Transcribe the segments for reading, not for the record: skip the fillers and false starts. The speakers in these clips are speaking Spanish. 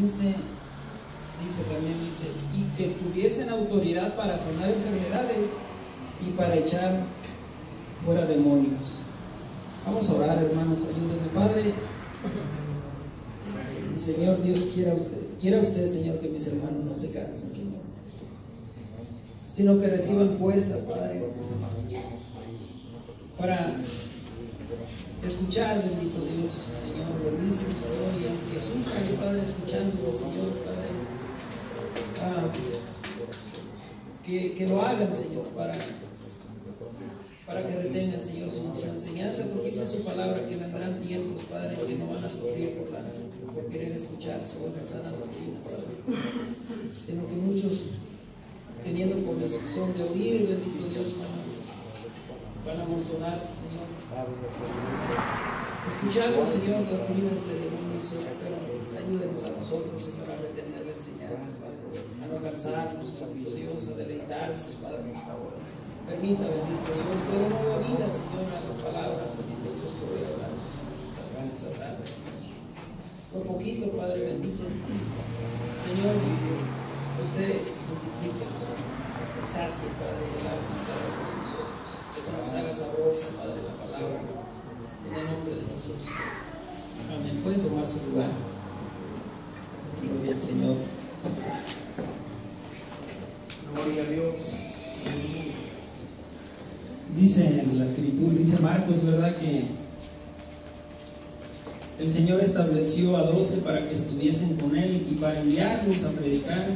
15 dice, y que tuviesen autoridad para sanar enfermedades y para echar fuera demonios. Vamos a orar, hermanos, ayúdenme. Padre, Señor Dios, quiera usted, Señor, que mis hermanos no se cansen, Señor, sino que reciban fuerza, Padre, para escuchar, bendito Dios, Señor, lo mismo, Señor, y aunque sufran, Padre, escuchándolo, Señor, Padre, que lo hagan, Señor, para que retengan, Señor, su enseñanza, porque dice su palabra que vendrán tiempos, Padre, que no van a sufrir por querer escuchar sobre la sana doctrina, Padre, sino que muchos, teniendo comezón de oír, bendito Dios, van a amontonarse, Señor, escuchando, Señor, doctrinas de demonios, Señor, pero ayúdenos a nosotros, Señor, a retener la enseñanza, Padre, a no cansarnos, bendito Dios, a deleitarnos, Padre. Permita, bendito Dios, de nueva vida, Señor, a las palabras, bendito Dios, que voy a hablar, Señor, esta tarde, Señor. Por poquito, Padre bendito, Señor, usted multiplíquenos, y sacie, Padre, el alma de cada uno de nosotros, que se nos haga sabrosa, Padre, la palabra, en el nombre de Jesús. Amén. Pueden tomar su lugar. Gloria al Señor. Gloria a Dios. Dice en la escritura, dice Marcos, ¿verdad?, que el Señor estableció a 12 para que estuviesen con Él y para enviarlos a predicar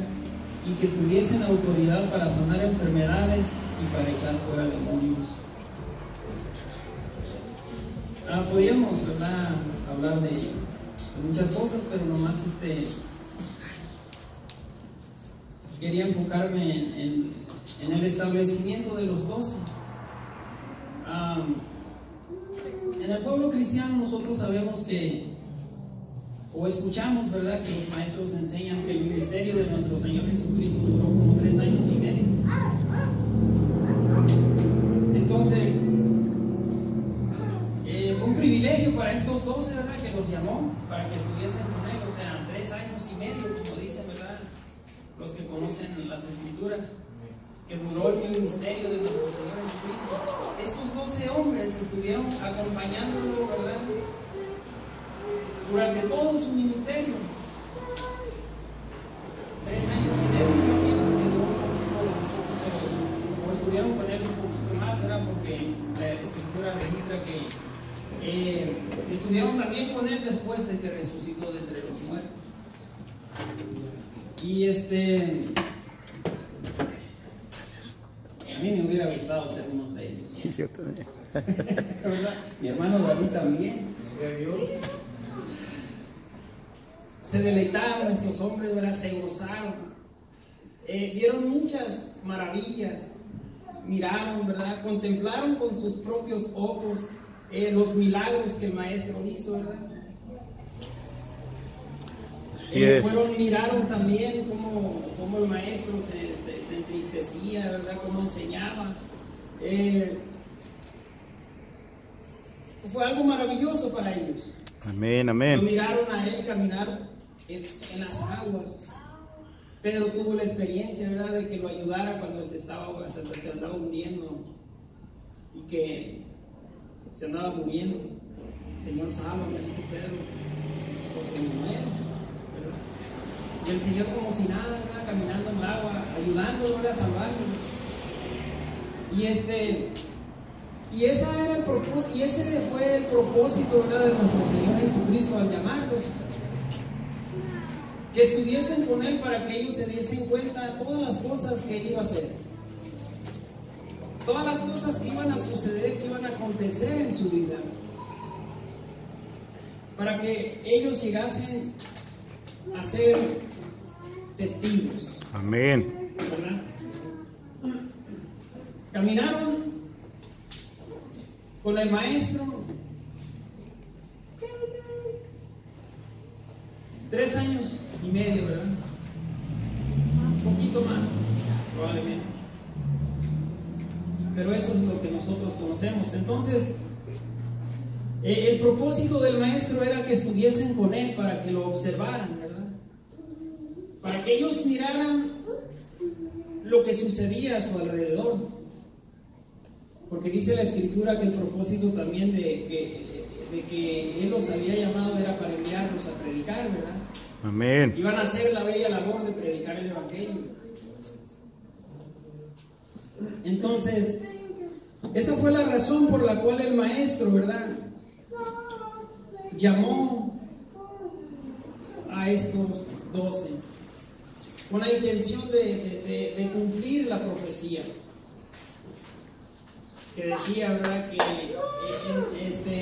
y que tuviesen autoridad para sanar enfermedades y para echar fuera demonios. Podríamos, ¿verdad?, hablar de muchas cosas, pero nomás quería enfocarme en el establecimiento de los 12. En el pueblo cristiano nosotros sabemos o escuchamos, ¿verdad?, que los maestros enseñan que el ministerio de nuestro Señor Jesucristo duró como 3 años y medio. Entonces, fue un privilegio para estos 12, ¿verdad?, que los llamó para que estuviesen con Él, o sea, 3 años y medio, como dicen, ¿verdad?, los que conocen las Escrituras, que duró el ministerio de nuestro Señor Jesucristo. Estos 12 hombres estuvieron acompañándolo, ¿verdad?, durante todo su ministerio. 3 años y medio, yo pienso que duró un poquito, o estuvieron con él un poquito más, ¿verdad?, porque la Escritura registra que estuvieron también con él después de que resucitó de entre los muertos. Y a mí me hubiera gustado ser uno de ellos, ¿no? Yo también. ¿Verdad? Mi hermano David también. Se deleitaron estos hombres, ¿verdad?, se gozaron, vieron muchas maravillas, miraron, ¿verdad?, contemplaron con sus propios ojos los milagros que el maestro hizo, ¿verdad? Miraron también cómo el maestro se entristecía, ¿verdad?, cómo enseñaba. Fue algo maravilloso para ellos. Amén, amén. Lo miraron a él caminar en las aguas. Pedro tuvo la experiencia, ¿verdad?, de que lo ayudara cuando se andaba hundiendo y que se andaba muriendo. Señor, sálvame, dijo Pedro, porque me muero. Y el Señor, como si nada, ¿verdad?, caminando en el agua, ayudándolo, ¿verdad?, salvándolo. Y ese fue el propósito, ¿verdad?, de nuestro Señor Jesucristo al llamarlos, que estuviesen con Él para que ellos se diesen cuenta de todas las cosas que Él iba a hacer, todas las cosas que iban a suceder, que iban a acontecer en su vida, para que ellos llegasen a ser testigos. Amén. ¿Verdad? Caminaron con el maestro 3 años y medio, ¿verdad? Un poquito más, probablemente. Pero eso es lo que nosotros conocemos. Entonces, el propósito del maestro era que estuviesen con él para que lo observaran, ¿verdad? para que ellos miraran lo que sucedía a su alrededor. Porque dice la Escritura que el propósito también de que Él los había llamado era para enviarlos a predicar, ¿verdad? Amén. Iban a hacer la bella labor de predicar el Evangelio. Entonces, esa fue la razón por la cual el maestro, ¿verdad?, llamó a estos 12 con la intención de cumplir la profecía que decía, ¿verdad?, que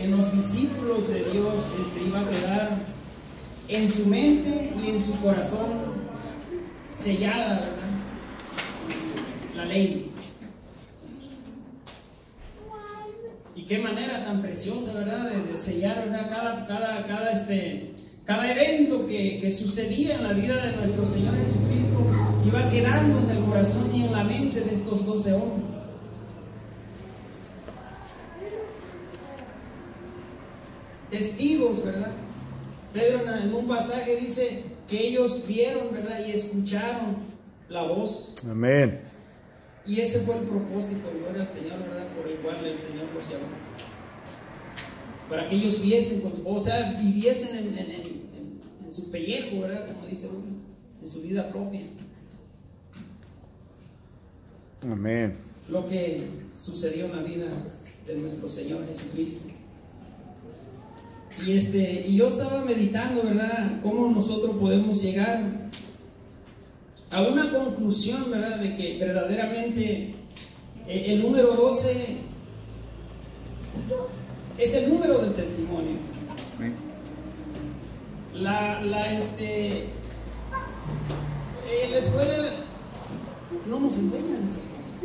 en los discípulos de Dios iba a quedar en su mente y en su corazón sellada, ¿verdad?, la ley. Y qué manera tan preciosa, ¿verdad?, de sellar, ¿verdad?, cada evento que sucedía en la vida de nuestro Señor Jesucristo iba quedando en el corazón y en la mente de estos 12 hombres. Testigos, ¿verdad? Pedro en un pasaje dice que ellos vieron, ¿verdad?, y escucharon la voz. Amén. Y ese fue el propósito, gloria al Señor, ¿verdad?, por el cual el Señor los llamó. Para que ellos viesen, o sea, viviesen en su pellejo, ¿verdad?, como dice uno, en su vida propia. Amén. Lo que sucedió en la vida de nuestro Señor Jesucristo. Y yo estaba meditando, ¿verdad?, cómo nosotros podemos llegar a una conclusión, ¿verdad?, de que verdaderamente el número 12 es el número del testimonio. En la escuela no nos enseñan esas cosas.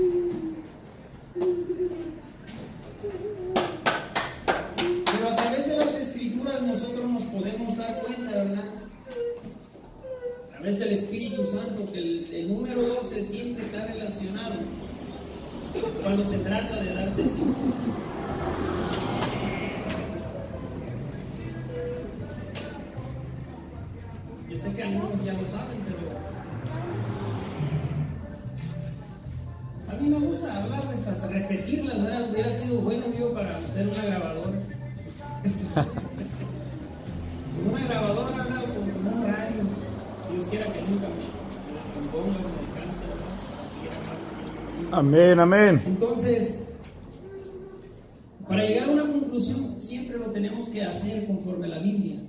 Pero a través de las Escrituras nosotros nos podemos dar cuenta, ¿verdad?, a través del Espíritu Santo, que el número 12 siempre está relacionado cuando se trata de dar testimonio. Yo sé que algunos ya lo saben, pero a mí me gusta hablar de estas, repetirlas, ¿verdad? Hubiera sido bueno yo para hacer una grabadora. Una grabadora, ¿verdad?, como un radio. Dios quiera que nunca me descomponga, me alcance, ¿verdad? Amén, amén. Entonces, para llegar a una conclusión siempre lo tenemos que hacer conforme a la Biblia,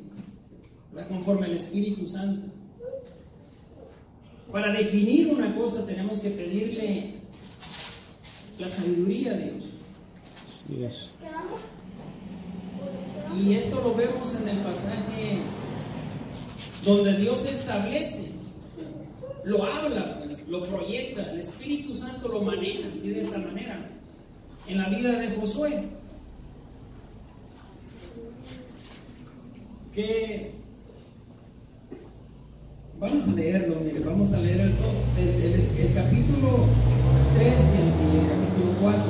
¿verdad?, conforme al Espíritu Santo. Para definir una cosa tenemos que pedirle la sabiduría a Dios. Así es. Y esto lo vemos en el pasaje donde Dios establece, lo habla, pues, lo proyecta, el Espíritu Santo lo maneja así, de esta manera, en la vida de Josué. Que vamos a leerlo, mire, vamos a leer el capítulo 3 y el capítulo 4.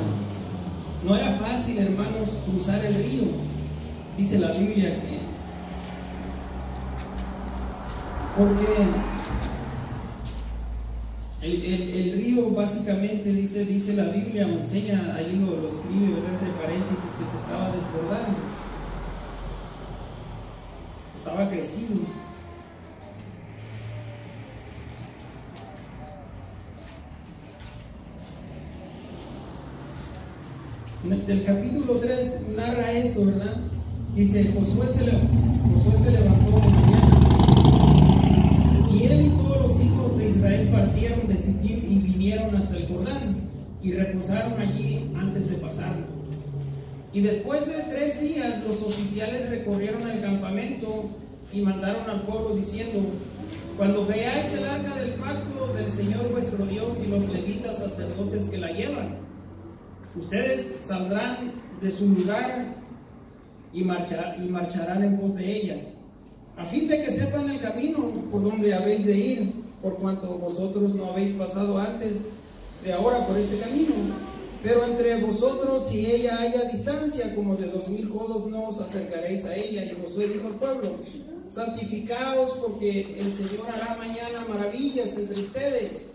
No era fácil, hermanos, cruzar el río. Dice la Biblia que porque el río básicamente dice la Biblia, o enseña, ahí lo escribe, ¿verdad?, entre paréntesis, que se estaba desbordando, estaba crecido. Del capítulo 3 narra esto, ¿verdad? Dice, Josué se levantó de mañana, y él y todos los hijos de Israel partieron de Sittim y vinieron hasta el Jordán, y reposaron allí antes de pasarlo. Y después de 3 días los oficiales recorrieron el campamento y mandaron al pueblo diciendo, cuando veáis el arca del pacto del Señor vuestro Dios y los levitas sacerdotes que la llevan, ustedes saldrán de su lugar y marcharán en pos de ella, a fin de que sepan el camino por donde habéis de ir, por cuanto vosotros no habéis pasado antes de ahora por este camino. Pero entre vosotros y ella haya distancia como de 2000 codos, no os acercaréis a ella. Y Josué dijo al pueblo, santificaos, porque el Señor hará mañana maravillas entre ustedes.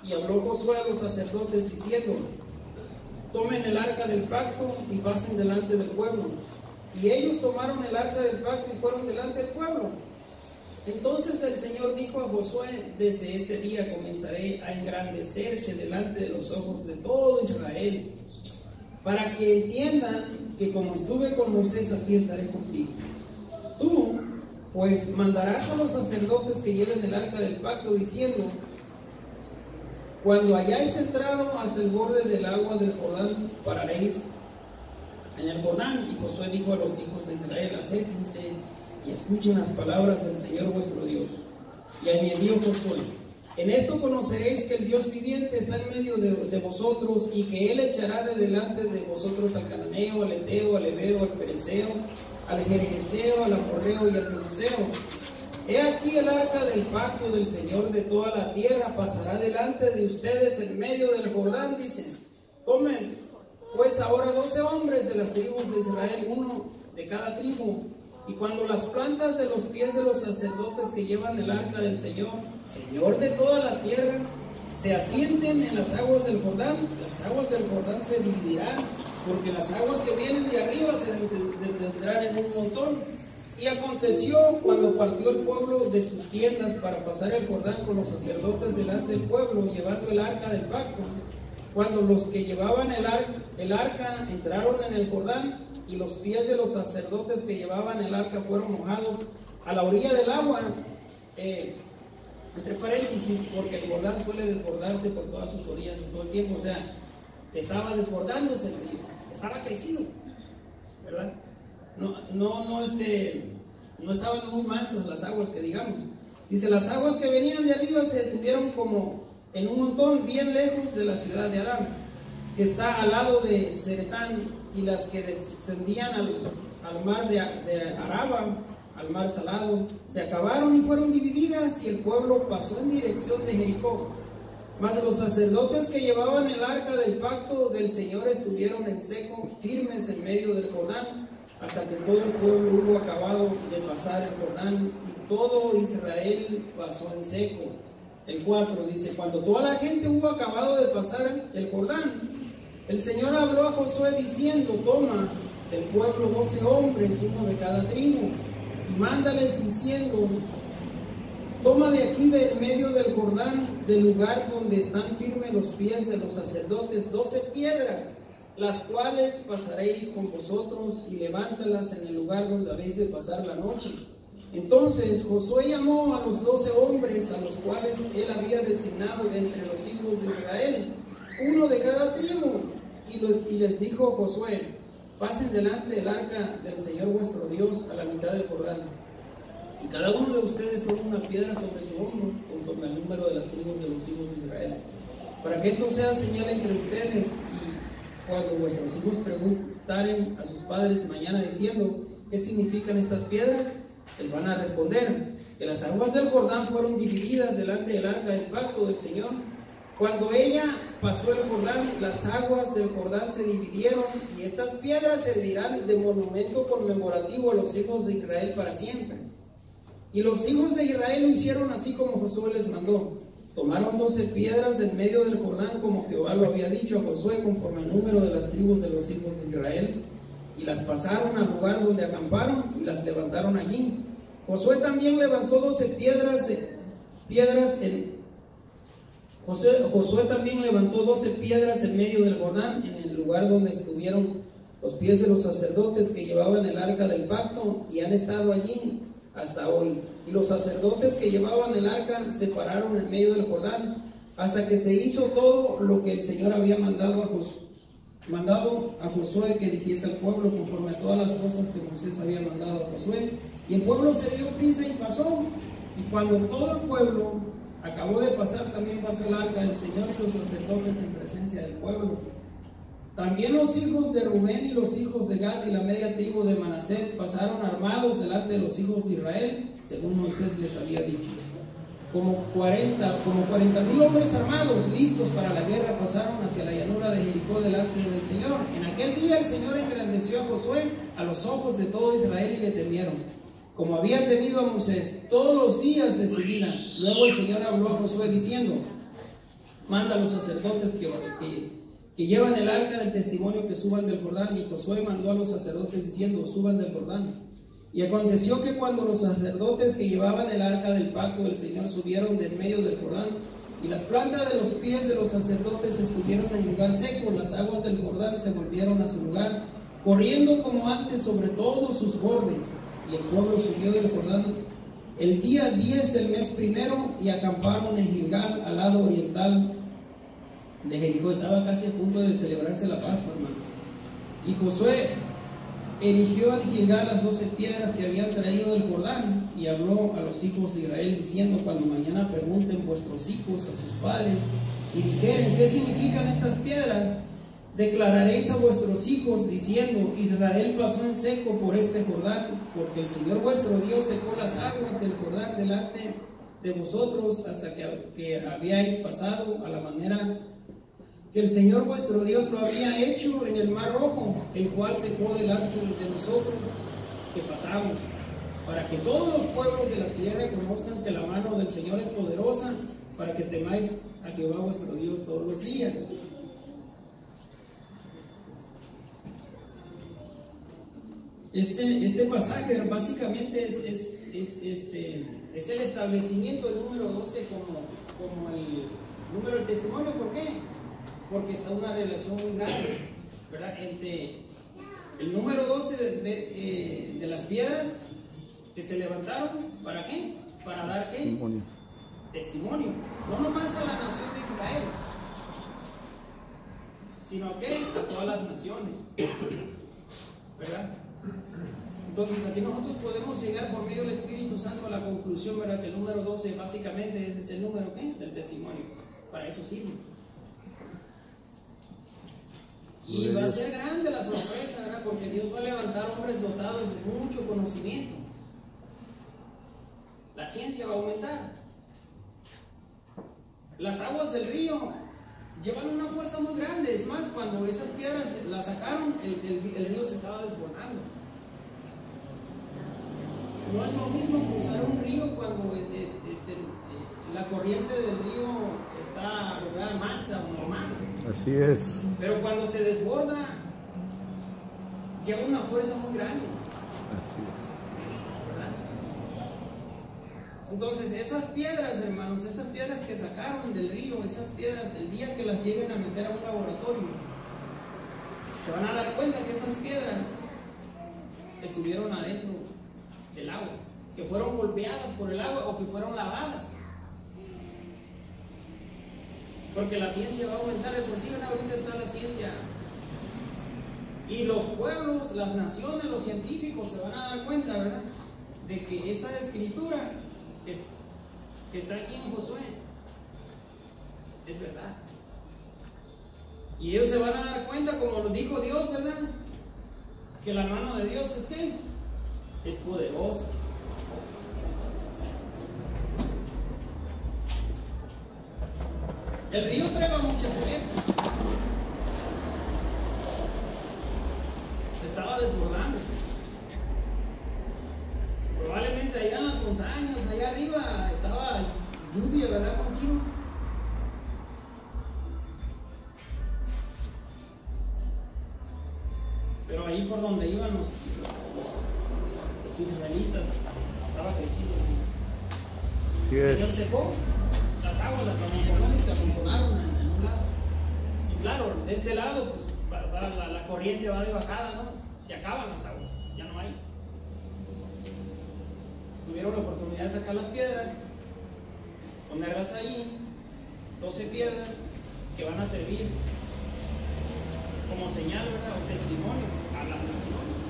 Y habló Josué a los sacerdotes diciendo: tomen el arca del pacto y pasen delante del pueblo. Y ellos tomaron el arca del pacto y fueron delante del pueblo. Entonces el Señor dijo a Josué: desde este día comenzaré a engrandecerte delante de los ojos de todo Israel, para que entiendan que como estuve con Moisés, así estaré contigo. Tú, pues, mandarás a los sacerdotes que lleven el arca del pacto, diciendo: cuando hayáis entrado hasta el borde del agua del Jordán, pararéis en el Jordán. Y Josué dijo a los hijos de Israel: acérquense y escuchen las palabras del Señor vuestro Dios. Y añadió Josué: en esto conoceréis que el Dios viviente está en medio de vosotros, y que Él echará de delante de vosotros al cananeo, al eteo, al heveo, al pereceo, al gergeseo, al amorreo y al jebuseo. He aquí el arca del pacto del Señor de toda la tierra pasará delante de ustedes en medio del Jordán. Dice: tomen pues ahora 12 hombres de las tribus de Israel, uno de cada tribu. Y cuando las plantas de los pies de los sacerdotes que llevan el arca del Señor, Señor de toda la tierra, se asienten en las aguas del Jordán, las aguas del Jordán se dividirán, porque las aguas que vienen de arriba se detendrán en un montón. Y aconteció cuando partió el pueblo de sus tiendas para pasar el Jordán con los sacerdotes delante del pueblo, llevando el arca del pacto, cuando los que llevaban el arca entraron en el Jordán, y los pies de los sacerdotes que llevaban el arca fueron mojados a la orilla del agua, entre paréntesis, porque el Jordán suele desbordarse por todas sus orillas todo el tiempo. O sea, estaba desbordándose el río, estaba crecido, ¿verdad? No estaban muy mansas las aguas, que digamos. Dice: las aguas que venían de arriba se detuvieron como en un montón, bien lejos de la ciudad de Aram, que está al lado de Zeretán, y las que descendían al mar de Araba, al mar salado, se acabaron y fueron divididas, y el pueblo pasó en dirección de Jericó. Mas los sacerdotes que llevaban el arca del pacto del Señor estuvieron en seco, firmes en medio del Jordán, hasta que todo el pueblo hubo acabado de pasar el Jordán, y todo Israel pasó en seco. El 4 dice: cuando toda la gente hubo acabado de pasar el Jordán, el Señor habló a Josué diciendo: toma del pueblo 12 hombres, uno de cada tribu, y mándales diciendo: toma de aquí, de en medio del Jordán, del lugar donde están firmes los pies de los sacerdotes, 12 piedras, las cuales pasaréis con vosotros, y levántalas en el lugar donde habéis de pasar la noche. Entonces Josué llamó a los 12 hombres, a los cuales él había designado de entre los hijos de Israel, uno de cada tribu, y les dijo Josué: pasen delante del arca del Señor vuestro Dios a la mitad del Jordán, y cada uno de ustedes tome una piedra sobre su hombro, conforme al número de las tribus de los hijos de Israel, para que esto sea señal entre ustedes. Y cuando vuestros hijos preguntaren a sus padres mañana diciendo: ¿qué significan estas piedras?, les van a responder que las aguas del Jordán fueron divididas delante del arca del pacto del Señor. Cuando ella pasó el Jordán, las aguas del Jordán se dividieron, y estas piedras servirán de monumento conmemorativo a los hijos de Israel para siempre. Y los hijos de Israel lo hicieron así como Josué les mandó. Tomaron 12 piedras del medio del Jordán, como Jehová lo había dicho a Josué, conforme al número de las tribus de los hijos de Israel, y las pasaron al lugar donde acamparon y las levantaron allí. Josué también levantó 12 Josué también levantó 12 piedras en medio del Jordán, en el lugar donde estuvieron los pies de los sacerdotes que llevaban el arca del pacto, y han estado allí hasta hoy. Y los sacerdotes que llevaban el arca se pararon en medio del Jordán, hasta que se hizo todo lo que el Señor había mandado a Josué que dijese al pueblo, conforme a todas las cosas que Moisés había mandado a Josué. Y el pueblo se dio prisa y pasó. Y cuando todo el pueblo acabó de pasar, también pasó el arca del Señor y los sacerdotes en presencia del pueblo. También los hijos de Rubén y los hijos de Gad y la media tribu de Manasés pasaron armados delante de los hijos de Israel, según Moisés les había dicho. Como 40,000 hombres armados, listos para la guerra, pasaron hacia la llanura de Jericó delante del Señor. En aquel día el Señor engrandeció a Josué a los ojos de todo Israel, y le temieron. como había temido a Moisés todos los días de su vida. Luego el Señor habló a Josué diciendo: manda a los sacerdotes que llevan el arca del testimonio que suban del Jordán. Y Josué mandó a los sacerdotes diciendo: suban del Jordán. Y aconteció que cuando los sacerdotes que llevaban el arca del pacto del Señor subieron de en medio del Jordán, y las plantas de los pies de los sacerdotes estuvieron en lugar seco, las aguas del Jordán se volvieron a su lugar, corriendo como antes sobre todos sus bordes. Y el pueblo subió del Jordán el día 10 del mes primero y acamparon en Gilgal, al lado oriental de Jericó. Estaba casi a punto de celebrarse la Pascua, hermano. Y Josué erigió en Gilgal las 12 piedras que habían traído del Jordán, y habló a los hijos de Israel diciendo: cuando mañana pregunten vuestros hijos a sus padres y dijeren: ¿qué significan estas piedras?, declararéis a vuestros hijos diciendo: Israel pasó en seco por este Jordán, porque el Señor vuestro Dios secó las aguas del Jordán delante de vosotros hasta que habíais pasado, a la manera que el Señor vuestro Dios lo había hecho en el mar Rojo, el cual secó delante de nosotros que pasamos, para que todos los pueblos de la tierra conozcan que la mano del Señor es poderosa, para que temáis a Jehová vuestro Dios todos los días. Este pasaje básicamente es el establecimiento del número 12 como el número del testimonio. ¿Por qué? Porque está una relación muy grande, ¿verdad?, entre el número 12 de las piedras que se levantaron. ¿Para qué? Para dar ¿qué? Testimonio. No nomás a la nación de Israel, sino que a todas las naciones, ¿verdad? Entonces aquí nosotros podemos llegar por medio del Espíritu Santo a la conclusión, ¿verdad?, que el número 12 básicamente es el número ¿qué? Del testimonio. Para eso sirve. Y va a ser grande la sorpresa, ¿verdad?, porque Dios va a levantar hombres dotados de mucho conocimiento. La ciencia va a aumentar. Las aguas del río llevan una fuerza muy grande. Es más, cuando esas piedras las sacaron, el río se estaba desbordando. No es lo mismo cruzar un río cuando la corriente del río está, ¿verdad?, mansa o normal. Así es. Pero cuando se desborda, lleva una fuerza muy grande. Así es. ¿Verdad? Entonces, esas piedras, hermanos, esas piedras que sacaron del río, esas piedras, el día que las lleguen a meter a un laboratorio, se van a dar cuenta que esas piedras estuvieron adentro del agua, que fueron golpeadas por el agua o que fueron lavadas. Porque la ciencia va a aumentar. De por sí, ahorita está la ciencia. Y los pueblos, las naciones, los científicos se van a dar cuenta, ¿verdad?, de que esta escritura que está aquí en Josué es verdad. Y ellos se van a dar cuenta, como lo dijo Dios, ¿verdad?, que la mano de Dios es ¿qué? Es poderosa. El río trae mucha fuerza. Se estaba desbordando. Probablemente allá en las montañas, allá arriba, estaba lluvia, ¿verdad?, continua. Pero ahí por donde iban los israelitas, estaba crecido. Así El Señor es. secó las aguas, las amontonó y se amontonaron en un lado. Y claro, de este lado, pues la corriente va de bajada, ¿no? Se acaban las aguas, ya no hay. Tuvieron la oportunidad de sacar las piedras, ponerlas ahí, 12 piedras que van a servir como señal, ¿verdad?, o testimonio a las naciones.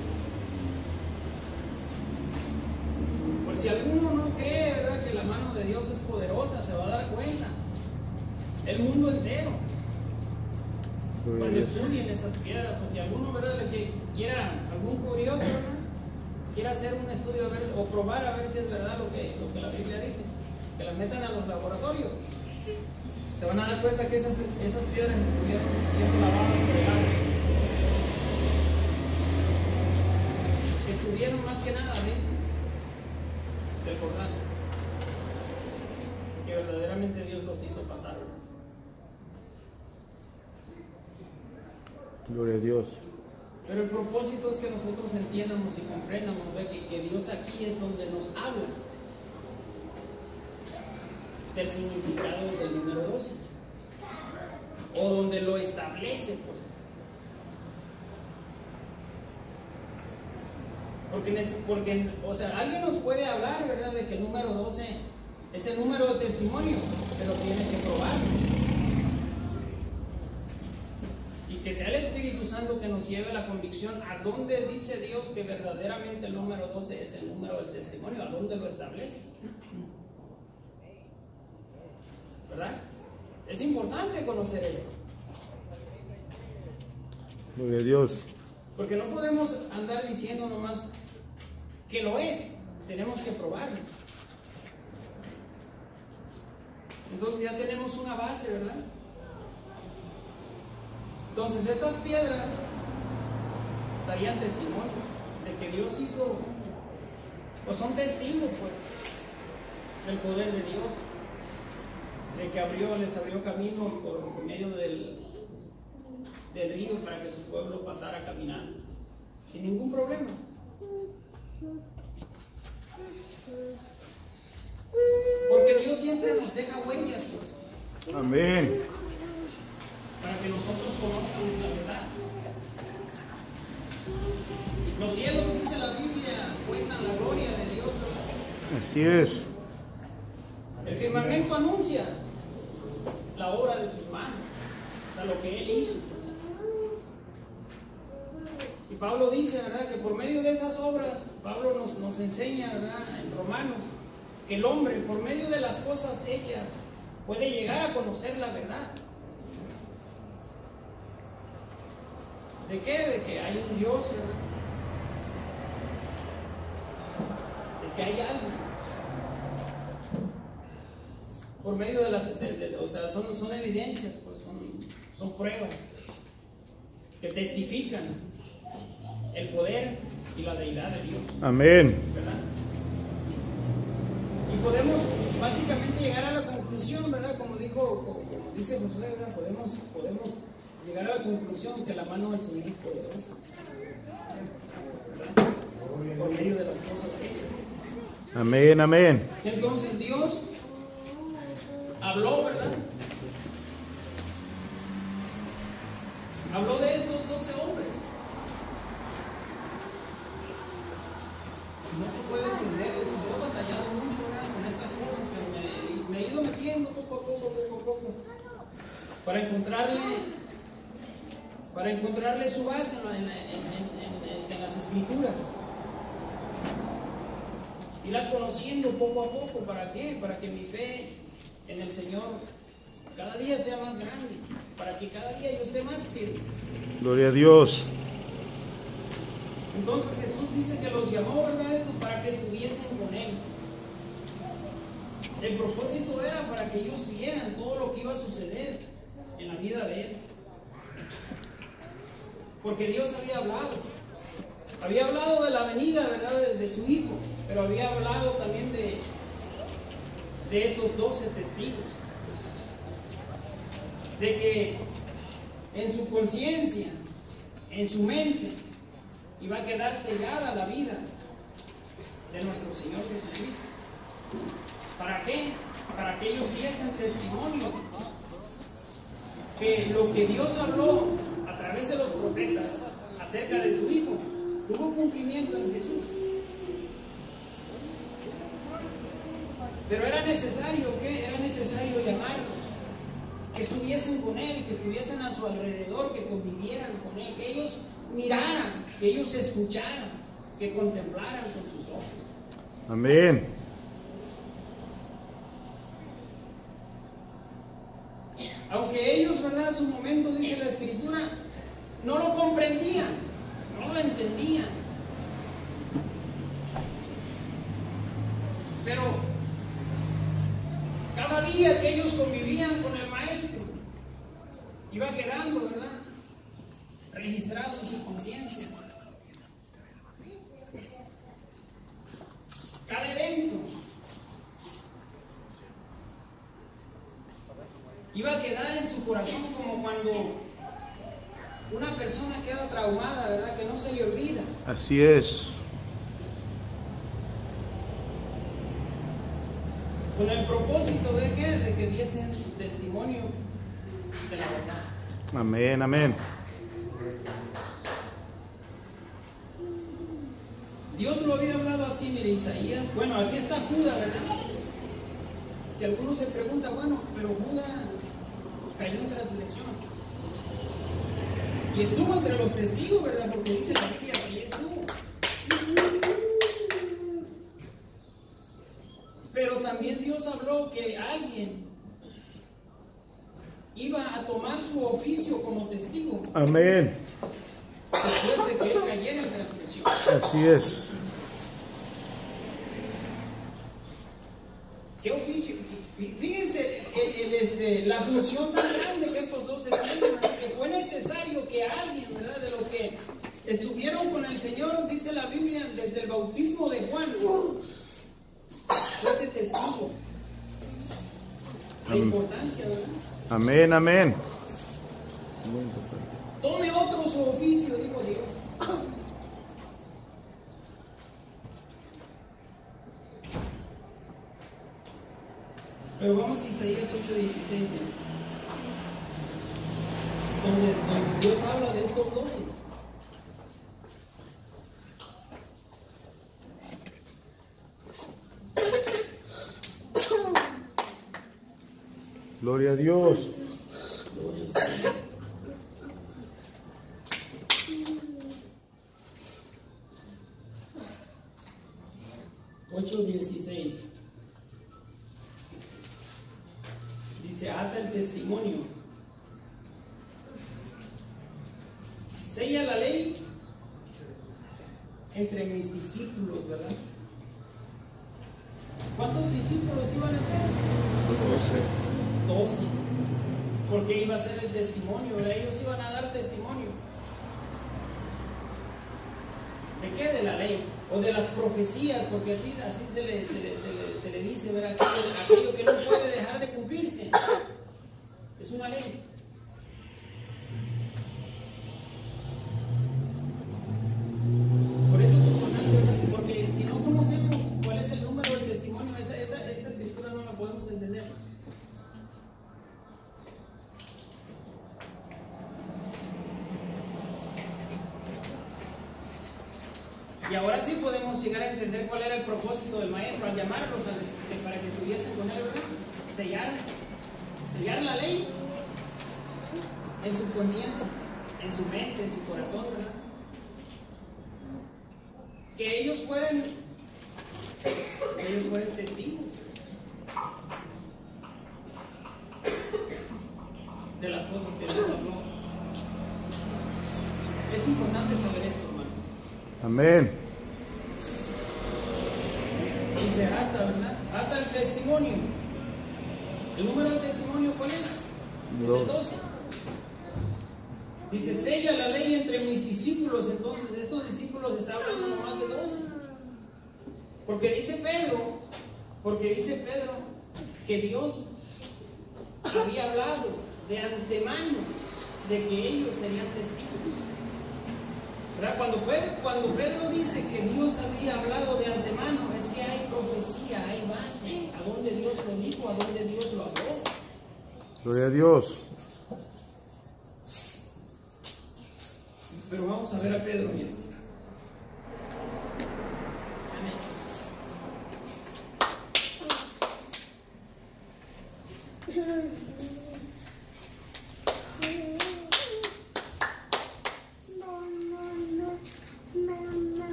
Por si alguno no cree, ¿verdad?, que la mano de Dios es poderosa, se va a dar cuenta. El mundo entero. Cuando estudien esas piedras, porque alguno, ¿verdad?, que quiera, algún curioso, ¿verdad?, quiera hacer un estudio a ver, o probar a ver si es verdad lo que la Biblia dice, que las metan a los laboratorios, se van a dar cuenta que esas piedras estuvieron siendo lavadas por el agua. Estuvieron más que nada dentro. del Jordán, que verdaderamente Dios los hizo pasar. Gloria a Dios. Pero el propósito es que nosotros entiendamos y comprendamos, ¿ve? Que Dios aquí es donde nos habla del significado del número 12, o donde lo establece, pues. Porque, o sea, alguien nos puede hablar, ¿verdad?, de que el número 12 es el número de testimonio, pero tiene que probarlo. Y que sea el Espíritu Santo que nos lleve la convicción a dónde dice Dios que verdaderamente el número 12 es el número del testimonio, a dónde lo establece. ¿Verdad? Es importante conocer esto. Gloria a Dios. Porque no podemos andar diciendo nomás que lo es, tenemos que probarlo. Entonces ya tenemos una base, ¿verdad? Entonces estas piedras darían testimonio de que Dios hizo, o son testigos, pues, del poder de Dios, de que les abrió camino por medio del río para que su pueblo pasara caminando sin ningún problema. Porque Dios siempre nos deja huellas, pues. Amén. Para que nosotros conozcamos la verdad. Los cielos, dice la Biblia, cuentan la gloria de Dios, ¿verdad? Así es. El firmamento anuncia la obra de sus manos, o sea, lo que Él hizo, pues. Y Pablo dice, ¿verdad?, que por medio de esas obras, Pablo nos enseña, ¿verdad?, en Romanos, que el hombre, por medio de las cosas hechas, puede llegar a conocer la verdad. ¿De qué? De que hay un Dios, ¿verdad? De que hay algo. Por medio de las, o sea, son evidencias, pues, son pruebas que testifican el poder y la deidad de Dios. Amén. ¿Verdad? Y podemos básicamente llegar a la conclusión, ¿verdad? Como dice Josué, ¿verdad? Podemos llegar a la conclusión que la mano del Señor es poderosa, ¿verdad? Por medio de las cosas hechas. Amén, amén. Entonces Dios habló, ¿verdad? Habló de estos 12 hombres. No se puede entender, yo he batallado mucho, ¿verdad?, con estas cosas, pero me he ido metiendo poco a poco, para encontrarle su base en las Escrituras. Irlas conociendo poco a poco. ¿Para qué? Para que mi fe en el Señor cada día sea más grande, para que cada día yo esté más firme. Gloria a Dios. Entonces Jesús dice que los llamó, ¿verdad?, estos para que estuviesen con Él. El propósito era para que ellos vieran todo lo que iba a suceder en la vida de Él. Porque Dios había hablado de la venida, ¿verdad?, de su Hijo, pero había hablado también de estos 12 testigos. De que en su conciencia, en su mente, iba a quedar sellada la vida de nuestro Señor Jesucristo. ¿Para qué? Para que ellos diesen testimonio que lo que Dios habló a través de los profetas acerca de su Hijo tuvo cumplimiento en Jesús. Pero era necesario, ¿qué? Era necesario llamarlos, que estuviesen con Él, que estuviesen a su alrededor, que convivieran con Él, que ellos miraran, que ellos escucharan, que contemplaran con sus ojos. Amén. Aunque ellos, ¿verdad?, a su momento, dice la Escritura, no lo comprendían, no lo entendían. Pero cada día que ellos convivían con el Maestro, iba quedando, ¿verdad?, registrado en su conciencia. Cada evento, Iba a quedar en su corazón como cuando una persona queda traumada, ¿verdad? Que no se le olvida. Así es. Con el propósito de ¿qué? De que diesen testimonio de la verdad. Amén, amén. Dios lo había hablado así, mire, Isaías. Bueno, aquí está Judá, ¿verdad? Si alguno se pregunta, bueno, pero Judá cayó en transgresión. Y estuvo entre los testigos, ¿verdad? Porque dice la Biblia que ahí estuvo. Pero también Dios habló que alguien iba a tomar su oficio como testigo. Amén. Después de que él cayera en transgresión. Así es. ¿Qué oficio? Fíjense la función tan grande que estos dos se tienen, que fue necesario que alguien, ¿verdad? De los que estuvieron con el Señor, dice la Biblia, desde el bautismo de Juan, fuese testigo. La importancia, ¿verdad? Amén, amén. Tome otro su oficio, dijo Dios. Pero vamos a Isaías 8:16, donde Dios habla de estos 12. Gloria a Dios. Gloria al Señor. (8:16) dice: ata el testimonio, sella la ley entre mis discípulos, ¿verdad? ¿Cuántos discípulos iban a ser? 12. Porque iba a ser el testimonio, ¿verdad? Ellos iban a dar testimonio. ¿De qué? De la ley o de las profecías, porque así se le dice, ¿verdad? Aquello que no puede dejar de cumplirse es una ley. Por eso es importante, ¿verdad? Porque si no conocemos cuál es el número del testimonio, esta escritura no la podemos entender. Y ahora sí podemos llegar a entender cuál era el propósito del maestro al llamarlos para que estuviesen con él, ¿verdad? Sellar la ley en su conciencia, en su mente, en su corazón, ¿verdad? Que ellos fueran testigos de las cosas que Dios habló. Es importante saber esto, hermanos. Amén. Y se ata, ¿verdad? Ata el testimonio. ¿El número del testimonio cuál es? Es el 12. Dice: sella la ley entre mis discípulos. Entonces, estos discípulos está hablando nomás de 12. Porque dice Pedro que Dios había hablado de antemano de que ellos serían testigos. ¿Verdad? Cuando Pedro dice que Dios había hablado de antemano, es que hay profecía, hay base, a dónde Dios lo dijo, a dónde Dios lo habló. Gloria a Dios. Pero vamos a ver a Pedro, miren.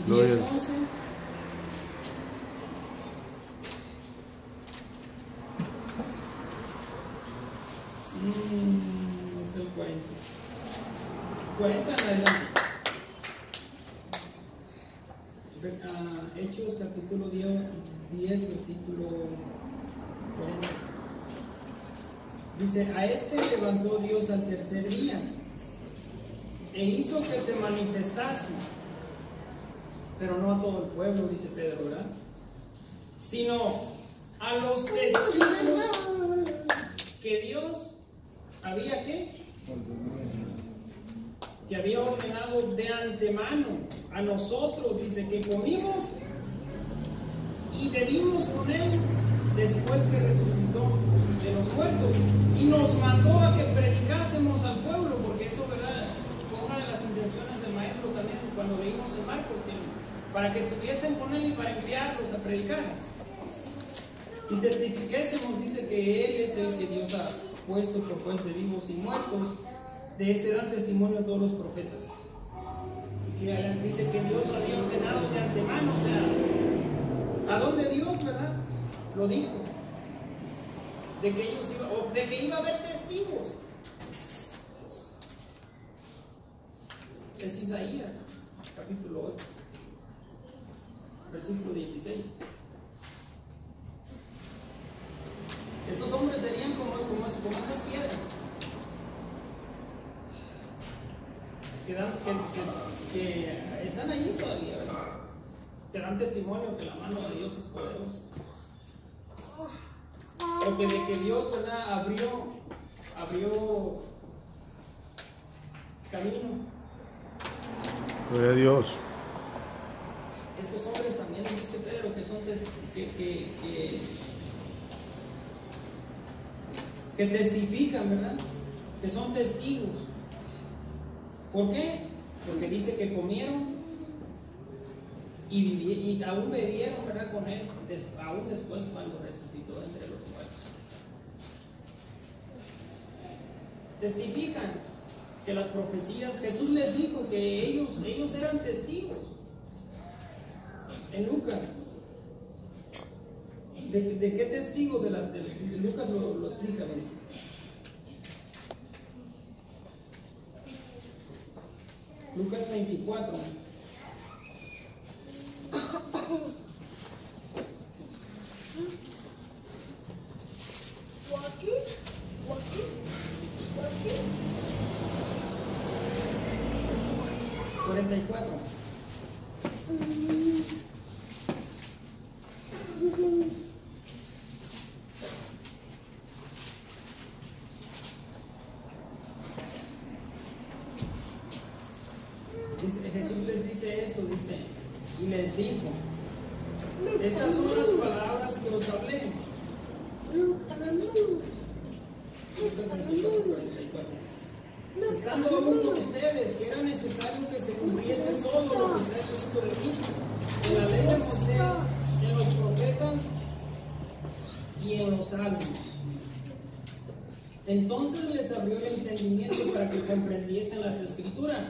Gloria. 10, 11. Es el 40. 40 en adelante. Hechos capítulo 10, versículo 40. Dice, a este levantó Dios al tercer día e hizo que se manifestase, pero no a todo el pueblo, dice Pedro, ¿verdad? Sino a los testigos que Dios había, ¿qué? Que había ordenado de antemano a nosotros, dice, que comimos y bebimos con Él después que resucitó de los muertos, y nos mandó a que predicásemos al pueblo, porque eso, ¿verdad?, fue una de las intenciones del maestro también cuando leímos en Marcos, que para que estuviesen con Él y para enviarlos a predicar. Y testifiquésemos, dice, que Él es el que Dios ha puesto por juez de vivos y muertos. De este dan testimonio a todos los profetas. Dice que Dios había ordenado de antemano, o sea, ¿a dónde Dios, verdad?, lo dijo? De que iba a haber testigos. Es Isaías, capítulo 8, versículo 16. Estos hombres serían como esas piedras que están allí todavía, ¿verdad? Que dan testimonio que la mano de Dios es poderosa. O que de que Dios, ¿verdad?, abrió camino. Gloria a Dios. Estos hombres también, dice Pedro, que son que testifican, ¿verdad?, que son testigos. ¿Por qué? Porque dice que comieron y aún bebieron, ¿verdad?, con Él, aún después cuando resucitó de entre los muertos. Testifican que las profecías, Jesús les dijo que ellos eran testigos. En Lucas, ¿de qué testigo? De Lucas lo explica, ¿verdad? Lucas 24. Jesús les dice esto, dice, y les dijo, estas son las palabras que os hablé. Lucas 24:44. Estando aún con ustedes, que era necesario que se cumpliese todo lo que está escrito de mí, en la ley de Moisés, en los profetas y en los salmos. Entonces les abrió el entendimiento para que comprendiesen las escrituras.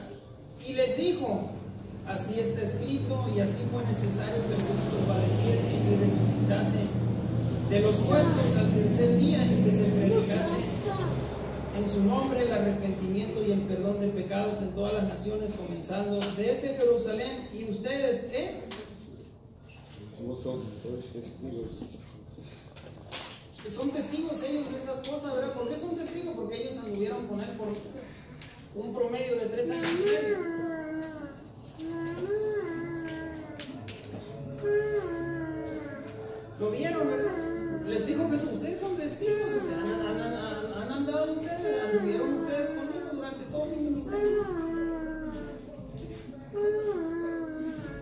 Y les dijo, así está escrito, y así fue necesario que el Cristo padeciese y resucitase de los muertos al tercer día, y que se predicase en su nombre el arrepentimiento y el perdón de pecados en todas las naciones, comenzando desde Jerusalén. ¿Y ustedes qué? Nosotros testigos. Son testigos ellos de esas cosas, ¿verdad? ¿Por qué son testigos? Porque ellos anduvieron con Él por un promedio de 3 años y medio. Lo vieron, ¿verdad? Les dijo que ustedes son testigos, o sea, han andado ustedes, anduvieron ustedes conmigo durante todo mi ministerio.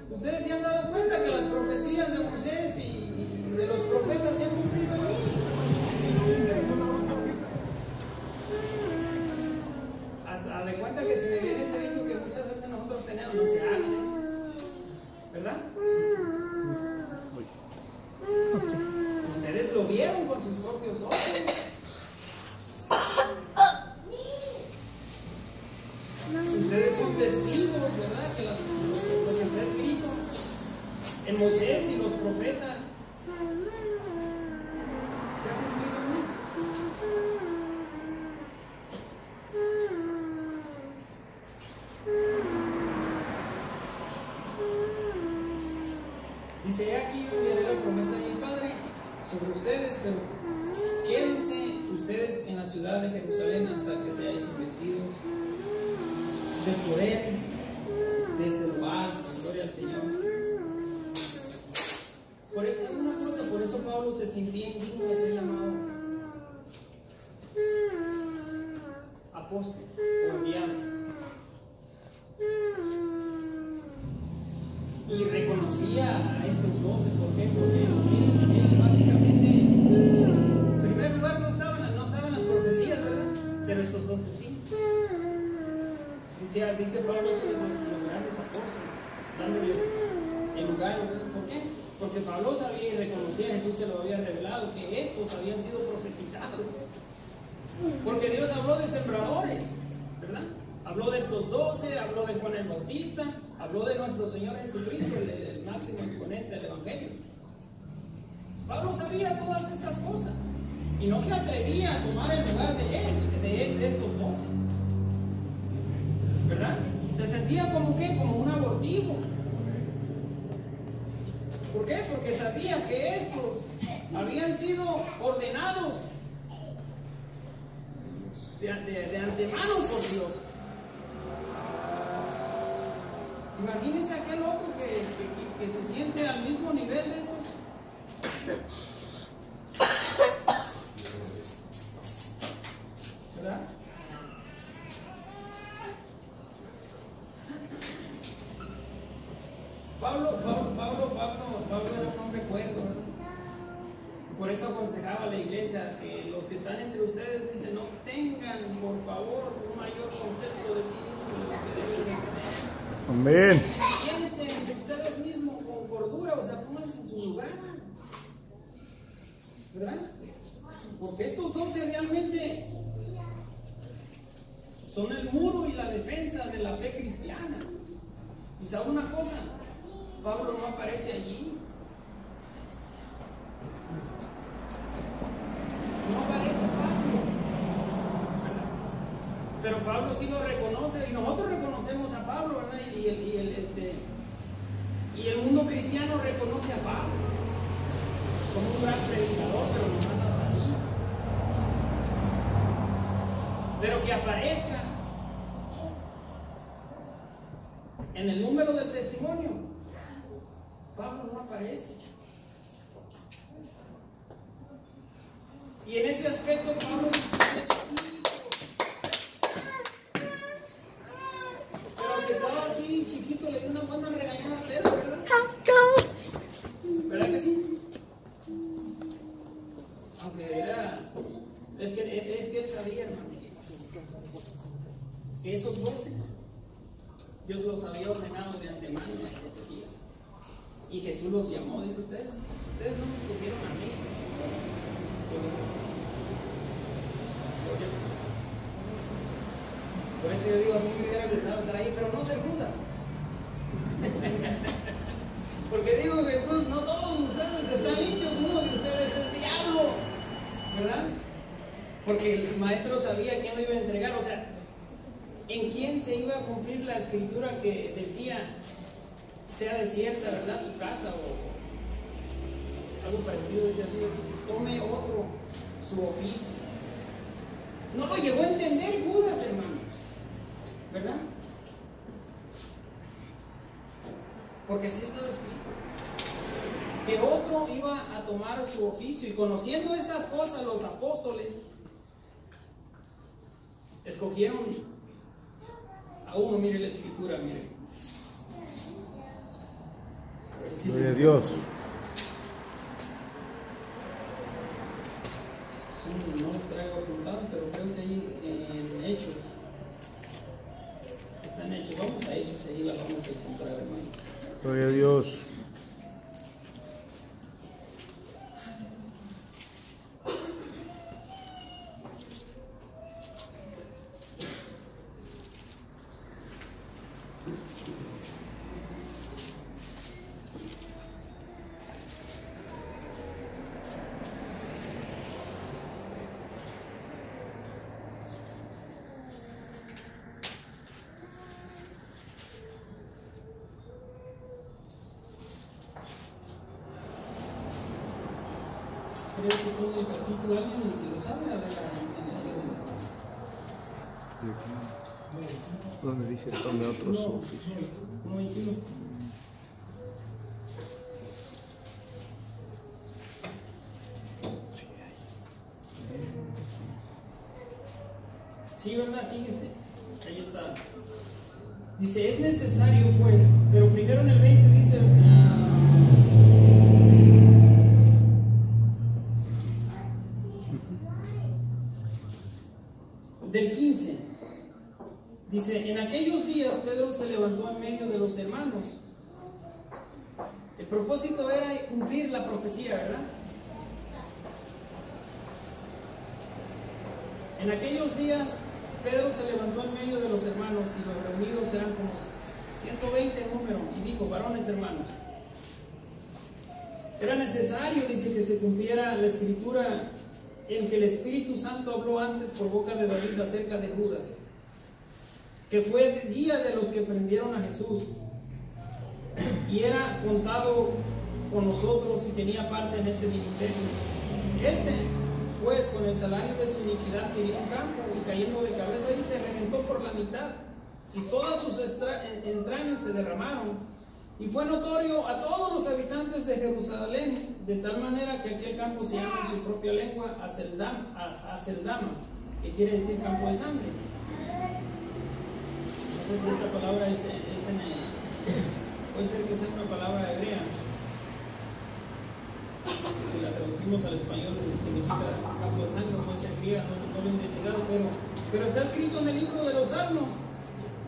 Ustedes se han dado cuenta que las profecías de Moisés y de los profetas se han cumplido en mí. Haz de cuenta que si me viene ese dicho que muchas veces nosotros tenemos, no se hagan, ¿verdad? Ustedes lo vieron con sus propios ojos. Ustedes son testigos, ¿verdad? Que lo que está escrito en Moisés y los profetas se ha cumplido en mí. Dice, aquí enviaré la promesa de mi Padre sobre ustedes, pero quédense ustedes en la ciudad ciudad de Jerusalén hasta que seáis investidos de poder desde lo alto. Gloria al Señor. Por eso alguna cosa, por eso Pablo se sentía indigno de ser llamado apóstol o enviado. Y reconocía a estos 12. ¿Por qué? Porque él básicamente, en primer lugar, no estaban las profecías, ¿verdad? Pero estos 12 sí. Dice Pablo sobre los grandes apóstoles, dándoles el lugar, ¿verdad? ¿Por qué? Porque Pablo sabía y reconocía, Jesús se lo había revelado, que estos habían sido profetizados. Porque Dios habló de sembradores, ¿verdad? Habló de estos 12, habló de Juan el Bautista, habló de nuestro Señor Jesucristo, el máximo exponente del Evangelio. Pablo sabía todas estas cosas y no se atrevía a tomar el lugar de estos 12, ¿verdad? Se sentía como ¿qué? Como un abortivo. ¿Por qué? Porque sabía que estos habían sido ordenados de antemano por Dios. Imagínense aquel loco que se siente al mismo nivel de estos. ¿Verdad? Pablo era un hombre cuerdo, ¿verdad? Por eso aconsejaba a la iglesia que los que están entre ustedes, dice, no tengan por favor un mayor concepto de sí mismos de lo que deben de tener. Amén. Piensen de ustedes mismos con cordura, o sea, pónganse en su lugar, ¿verdad? Porque estos 12 realmente son el muro y la defensa de la fe cristiana. Y sabe una cosa, Pablo no aparece allí. No aparece Pablo. Pero Pablo sí lo reconoce y nosotros reconocemos a Pablo, ¿verdad? Y el mundo cristiano reconoce a Pablo como un gran predicador, pero nomás hasta ahí. Pero que aparezca en el número del testimonio, Pablo no aparece. Y en ese aspecto Pablo se siente chiquito. Pero aunque estaba así chiquito, le dio una buena regañada a Pedro, ¿verdad? ¿Verdad que sí? Aunque era... Es que él sabía, hermano, que esos 12 Dios los había ordenado de antemano en las profecías. Y Jesús los llamó, dice, ustedes no me escogieron a mí. Por eso yo digo, a mí me hubiera gustado estar ahí, pero no ser Judas. Porque digo, Jesús, no todos ustedes están limpios, uno de ustedes es diablo, ¿verdad? Porque el maestro sabía quién lo iba a entregar, o sea, en quién se iba a cumplir la escritura que decía, sea desierta, ¿verdad?, su casa, o algo parecido, decía así, tome otro su oficio. No lo llegó a entender Judas, hermanos, ¿verdad? Porque así estaba escrito, que otro iba a tomar su oficio. Y conociendo estas cosas, los apóstoles escogieron a uno. Mire la escritura, mire. Gloria a Dios. No les traigo apuntados, pero creo que ahí en Hechos están Hechos. Vamos a Hechos, ahí la vamos a encontrar, hermanos. Gloria a Dios. Creo que está en el capítulo, alguien si lo sabe, a ver en el Donde dice tome otro su oficio. 1:21. Sí, ¿verdad? Fíjese, ahí está. Dice, es necesario pues, pero primero en el 20 dice, del 15, dice, en aquellos días Pedro se levantó en medio de los hermanos. El propósito era cumplir la profecía, ¿verdad? En aquellos días Pedro se levantó en medio de los hermanos y los reunidos eran como 120 en número y dijo, varones hermanos, era necesario, dice, que se cumpliera la escritura en que el Espíritu Santo habló antes por boca de David acerca de Judas, que fue guía de los que prendieron a Jesús y era contado con nosotros y tenía parte en este ministerio. Pues con el salario de su iniquidad quería un campo y cayendo de cabeza y se reventó por la mitad y todas sus entrañas se derramaron y fue notorio a todos los habitantes de Jerusalén, de tal manera que aquel campo se llama en su propia lengua Aceldama, que quiere decir campo de sangre. No sé si esta palabra puede ser que sea una palabra hebrea. Si la traducimos al español significa campo de sangre, puede ser griega, no lo he investigado, pero está escrito en el libro de los Salmos,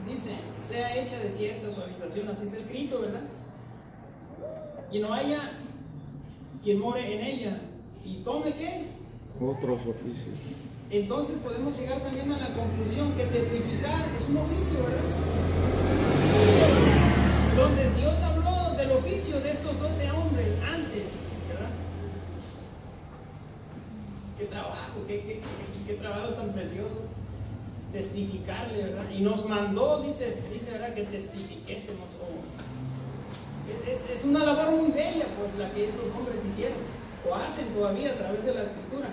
dice, sea hecha desierta su habitación, así está escrito, ¿verdad? Y no haya quien more en ella, y tome ¿qué? Otros oficios. Entonces podemos llegar también a la conclusión que testificar es un oficio, ¿verdad? Entonces Dios habló del oficio de estos 12 hombres antes. Qué trabajo, qué trabajo tan precioso, testificarle, ¿verdad? Y nos mandó, dice ¿verdad?, que testifiquésemos. Es una labor muy bella, pues, la que estos hombres hicieron, o hacen todavía a través de la Escritura.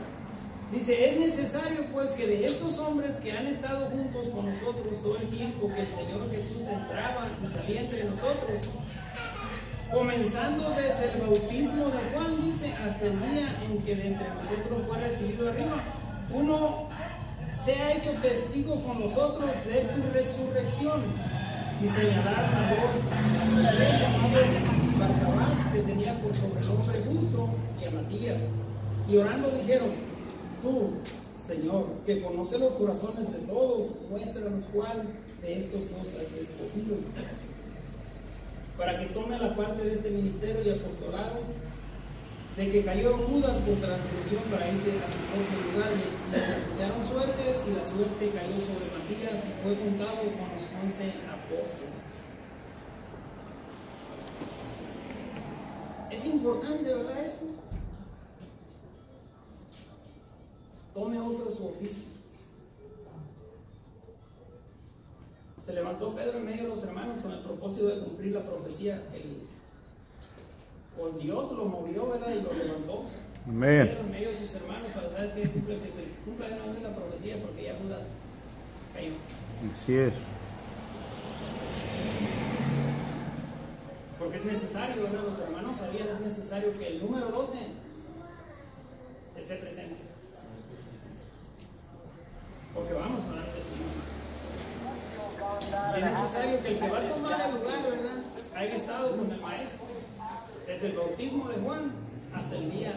Dice, es necesario, pues, que de estos hombres que han estado juntos con nosotros todo el tiempo que el Señor Jesús entraba y salía entre nosotros, comenzando desde el bautismo de Juan, dice, hasta el día en que de entre nosotros fue recibido arriba, uno se ha hecho testigo con nosotros de su resurrección. Y señalaron a José llamado Barsabás, que tenía por sobrenombre Justo, y a Matías, y orando dijeron, tú, Señor, que conoces los corazones de todos, muéstranos cuál de estos dos has escogido, para que tome la parte de este ministerio y apostolado, de que cayó Judas por transgresión para irse a su propio lugar, y les echaron suertes, y la suerte cayó sobre Matías, y fue contado con los 11 apóstoles. Es importante, ¿verdad, esto? Tome otro su oficio. Se levantó Pedro en medio de los hermanos con el propósito de cumplir la profecía. Con Dios lo movió, ¿verdad? Y lo levantó. Amén. Pedro en medio de sus hermanos para saber que se cumpla de una vez la profecía, porque ya Judas cayó. Así es. Porque es necesario, ¿verdad? Los hermanos sabían, es necesario que el número 12 esté presente. Porque vamos a hablar de eso. Es necesario que el que va a tomar el lugar, ¿verdad?, haya estado con el maestro desde el bautismo de Juan hasta el día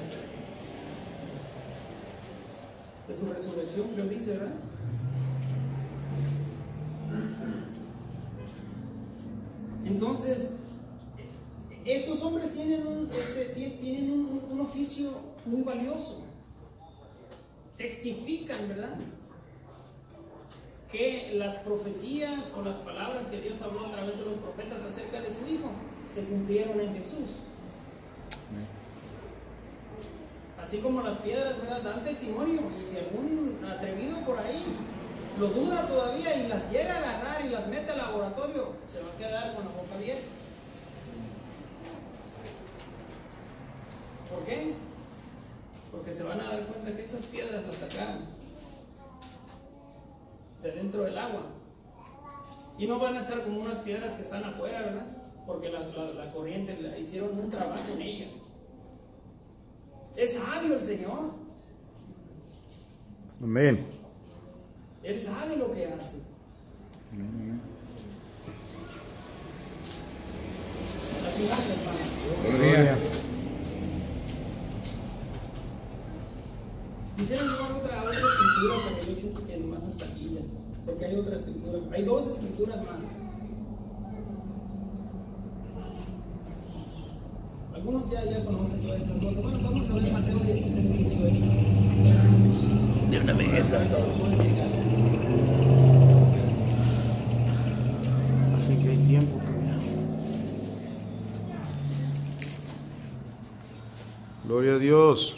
de su resurrección, creo dice, ¿verdad? Entonces, estos hombres tienen un oficio muy valioso. Testifican, ¿verdad?, que las profecías o las palabras que Dios habló a través de los profetas acerca de su Hijo se cumplieron en Jesús. Así como las piedras, ¿verdad?, dan testimonio, y si algún atrevido por ahí lo duda todavía y las llega a agarrar y las mete al laboratorio, se va a quedar con la boca abierta. ¿Por qué? Porque se van a dar cuenta que esas piedras las sacaron de dentro del agua. Y no van a estar como unas piedras que están afuera, ¿verdad? Porque la corriente hicieron un trabajo en ellas. Es sabio el Señor. Amén. Él sabe lo que hace. La ciudad, hermano. Gloria. Quisiera llevar otra escritura, pero yo siento que más hasta aquí ya. Porque hay otra escritura. Hay dos escrituras más. Algunos ya conocen todas estas cosas. Bueno, vamos a ver Mateo 16, 18. De una vez. Así que hay tiempo todavía. Gloria a Dios.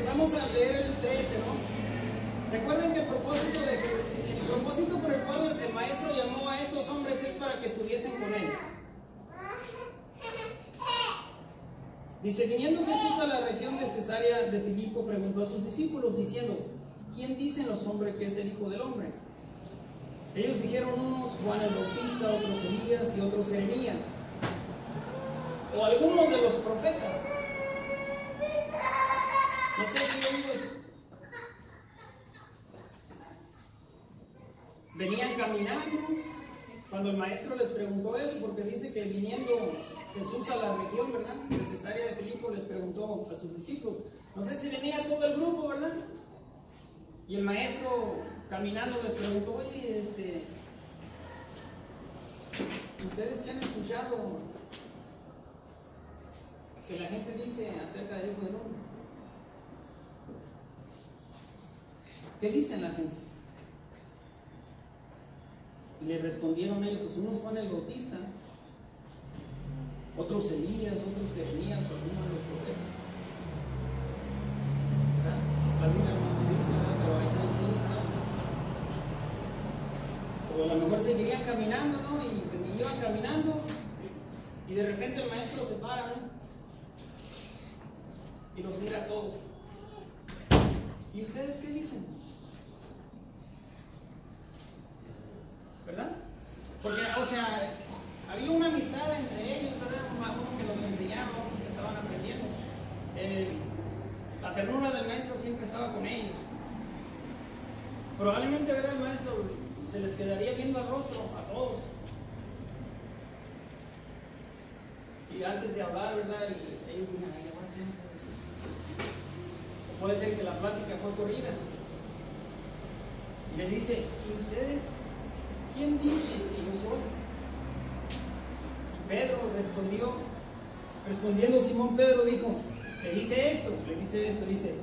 Vamos a leer el 13, ¿no? Recuerden que el propósito por el cual el maestro llamó a estos hombres es para que estuviesen con él. Dice, viniendo Jesús a la región de Cesarea de Filipo, preguntó a sus discípulos diciendo, ¿quién dicen los hombres que es el Hijo del Hombre? Ellos dijeron unos Juan el Bautista, otros Elías y otros Jeremías, o algunos de los profetas. No sé si ellos venían caminando cuando el maestro les preguntó eso, porque dice que viniendo Jesús a la región, ¿verdad?, de Cesarea de Filipo, les preguntó a sus discípulos. No sé si venía todo el grupo, ¿verdad? Y el maestro caminando les preguntó, oye, ¿ustedes qué han escuchado que la gente dice acerca del Hijo del Hombre? ¿Qué dicen la gente? Y le respondieron ellos, pues unos Juan el Bautista, otros Elías, otros Jeremías o algunos de los profetas. ¿Verdad? La Biblia no dice, ¿verdad? Pero ahí está. O a lo mejor seguirían caminando, ¿no? Y iban caminando y de repente el maestro se para, ¿no? Y los mira a todos. ¿Y ustedes qué dicen? ¿Verdad? Porque, o sea, había una amistad entre ellos, ¿verdad? Uno que los enseñaba, otros que estaban aprendiendo. La ternura del maestro siempre estaba con ellos. Probablemente, ¿verdad? El maestro se les quedaría viendo al rostro a todos. Y antes de hablar, ¿verdad? Y ellos dirían, ay, ¿ahora qué me va a decir? O puede ser que la plática fue corrida. Y les dice, ¿y ustedes quién dice que yo soy? Y Pedro respondiendo Simón Pedro dijo, le dice esto, dice,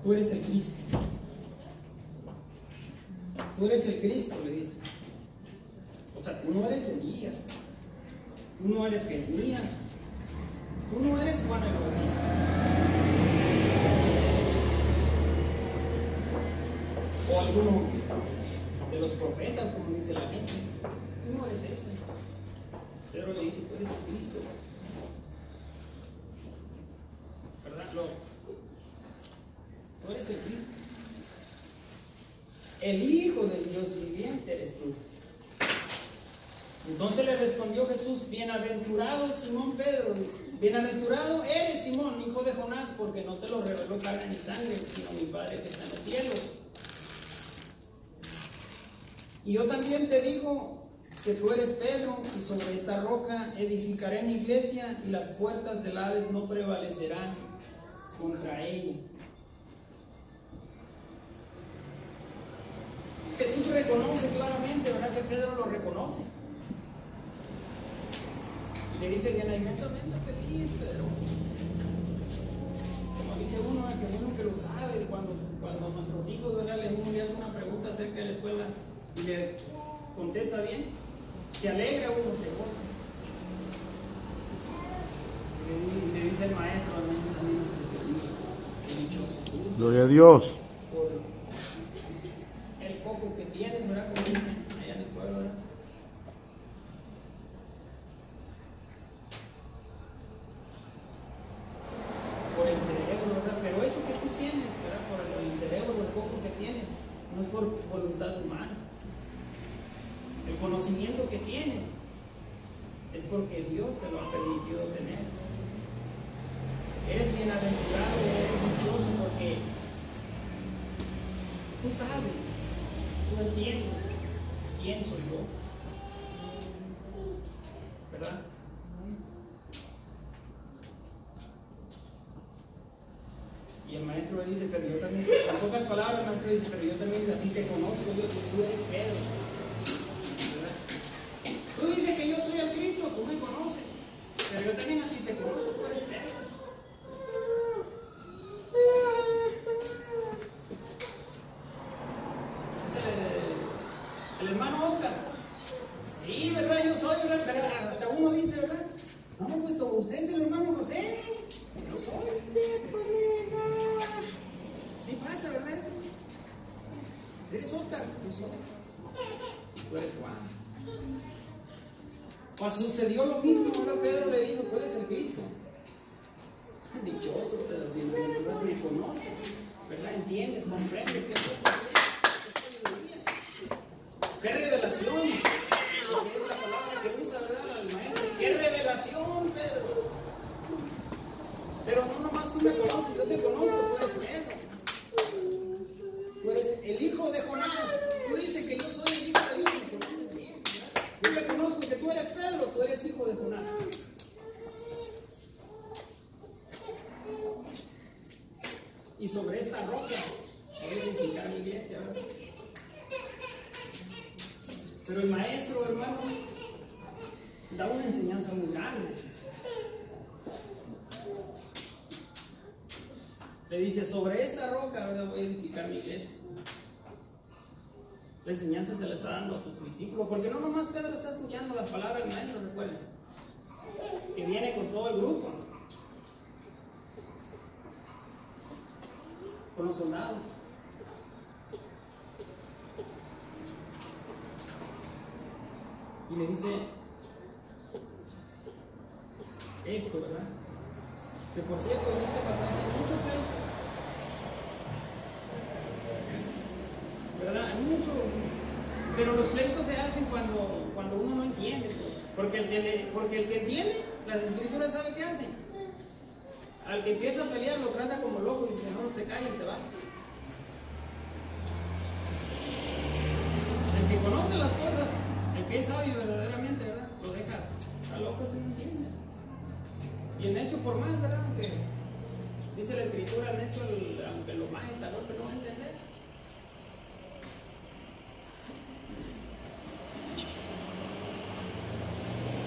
tú eres el Cristo. Tú eres el Cristo, le dice. O sea, tú no eres Elías, tú no eres Jeremías, tú no eres Juan el Bautista. O alguno de los profetas, como dice la gente. Tú no eres ese. Pedro le dice, tú eres el Cristo. ¿Verdad? Tú eres el Cristo. El Hijo del Dios viviente eres tú. Entonces le respondió Jesús, bienaventurado Simón Pedro, dice, bienaventurado eres Simón, hijo de Jonás, porque no te lo reveló carne ni sangre, sino mi Padre que está en los cielos. Y yo también te digo que tú eres Pedro, y sobre esta roca edificaré mi iglesia, y las puertas del Hades no prevalecerán contra ella. Jesús reconoce claramente, ¿verdad?, que Pedro lo reconoce. Y le dice, bien, inmensamente feliz, Pedro. Como dice uno, que lo sabe, cuando nuestros hijos, ¿verdad?, uno le hace una pregunta acerca de la escuela y le contesta bien, se alegra uno, se goza. Le dice el maestro, inmensamente feliz, qué dichoso tú. Gloria a Dios. por el coco que tienes, ¿verdad? Como dicen allá en el pueblo, ¿verdad? Por el cerebro, ¿verdad? Pero eso que tú tienes, ¿verdad? Por el cerebro, el coco que tienes, no es por voluntad humana. El conocimiento que tienes es porque Dios te lo ha permitido tener. Eres bienaventurado, eres dichoso porque tú sabes, tú entiendes quién soy yo, ¿verdad? Y el maestro le dice, pero yo también, en pocas palabras el maestro dice, pero yo también a ti te conozco, tú eres Pedro, ¿verdad? Tú dices que yo soy el Cristo, tú me conoces, pero yo también a ti te conozco, tú eres Pedro. El hermano Oscar, sí, ¿verdad? Yo soy, ¿verdad? Pero hasta uno dice, ¿verdad? No, pues usted es el hermano José, yo soy. Sí pasa, ¿verdad? Eso. ¿Eres Oscar? Yo soy. Tú eres Juan. Pues sucedió lo mismo, ¿verdad? Pedro le dijo, tú eres el Cristo. Dichoso, Pedro, me conoces, ¿verdad? Entiendes, comprendes que soy sabiduría. ¡Qué revelación! Porque es la palabra que usa, ¿verdad? El maestro. ¡Qué revelación, Pedro! Pero no nomás tú me conoces, yo te conozco, tú eres Pedro. Tú eres el hijo de Jonás. Tú dices que yo soy el hijo de Dios, me conoces bien, ¿verdad? Yo te conozco que tú eres Pedro, tú eres hijo de Jonás. Y sobre esta roca voy a edificar mi iglesia, ¿verdad? Pero el maestro, hermano, da una enseñanza muy grande. Le dice, sobre esta roca, ¿verdad? Voy a edificar mi iglesia. La enseñanza se la está dando a sus discípulos, porque no nomás Pedro está escuchando las palabras del maestro, recuerden, que viene con todo el grupo, con los soldados. Y le dice esto, ¿verdad? Que por cierto, en este pasaje hay mucho pleito, ¿verdad? Hay mucho, pero los pleitos se hacen cuando uno no entiende, pues. Porque el que entiende las escrituras sabe qué hace. Al que empieza a pelear lo trata como loco y que no se calla y se va. El que conoce las cosas, el que es sabio verdaderamente, ¿verdad? Lo deja a loco, se no entiende. Y el necio por más, ¿verdad? Aunque dice la escritura, el necio, aunque lo majes a golpe no va a entender.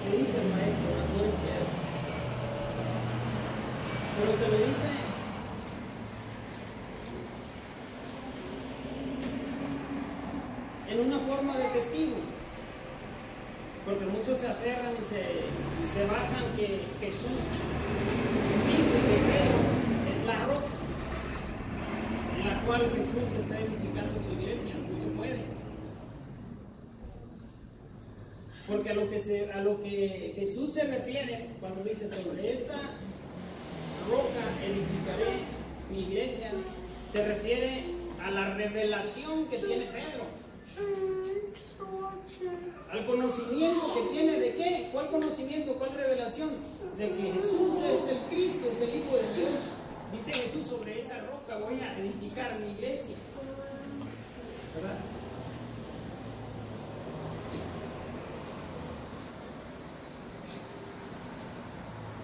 Le dice el maestro, tú eres Pedro. Pero se lo dice en una forma de testigo, porque muchos se aferran y se basan que Jesús dice que Pedro es la roca en la cual Jesús está edificando su iglesia. No se puede, porque a lo que Jesús se refiere cuando dice sobre esta roca edificaré mi iglesia, se refiere a la revelación que tiene Pedro, al conocimiento que tiene de qué, cuál conocimiento, cuál revelación, de que Jesús es el Cristo, es el Hijo de Dios. Dice Jesús, sobre esa roca voy a edificar mi iglesia, ¿verdad?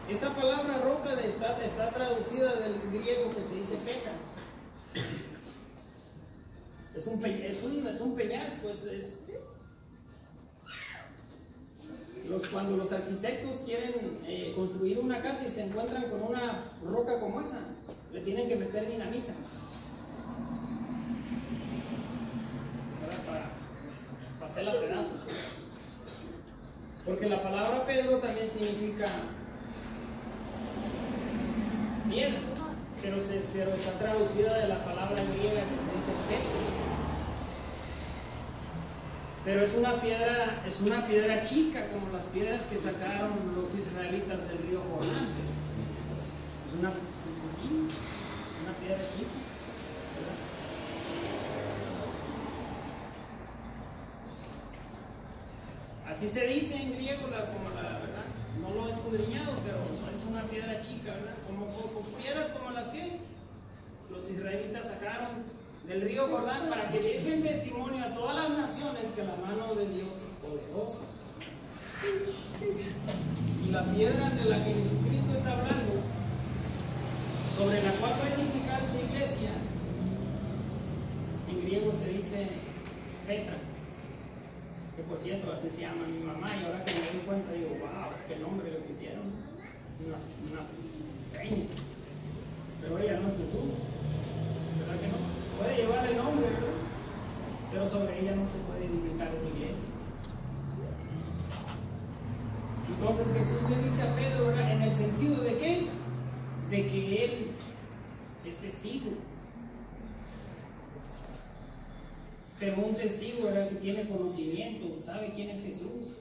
Esta palabra roca está traducida del griego que se dice peca. Es un peñasco, cuando los arquitectos quieren construir una casa y se encuentran con una roca como esa, le tienen que meter dinamita para hacerla a pedazos. Porque la palabra Pedro también significa piedra. pero está traducida de la palabra griega que se dice Petros. Pero es una piedra chica, como las piedras que sacaron los israelitas del río Jordán. Es una piedra chica, ¿verdad? Así se dice en griego, como la verdad, no lo he escudriñado, pero es una piedra chica, ¿verdad? Como piedras como las que los israelitas sacaron del río Jordán para que diesen testimonio a todas las naciones que la mano de Dios es poderosa. Y la piedra de la que Jesucristo está hablando, sobre la cual va a edificar su iglesia, en griego se dice Petra, que por cierto así se llama mi mamá, y ahora que me doy cuenta digo, wow, qué nombre le pusieron, una reina, pero ella no es Jesús, ¿verdad que no? Puede llevar el nombre, ¿verdad? Pero sobre ella no se puede edificar una iglesia. Entonces Jesús le dice a Pedro, ¿verdad? En el sentido de ¿qué? De que él es testigo. Pero un testigo, ¿verdad? Que tiene conocimiento, sabe quién es Jesús,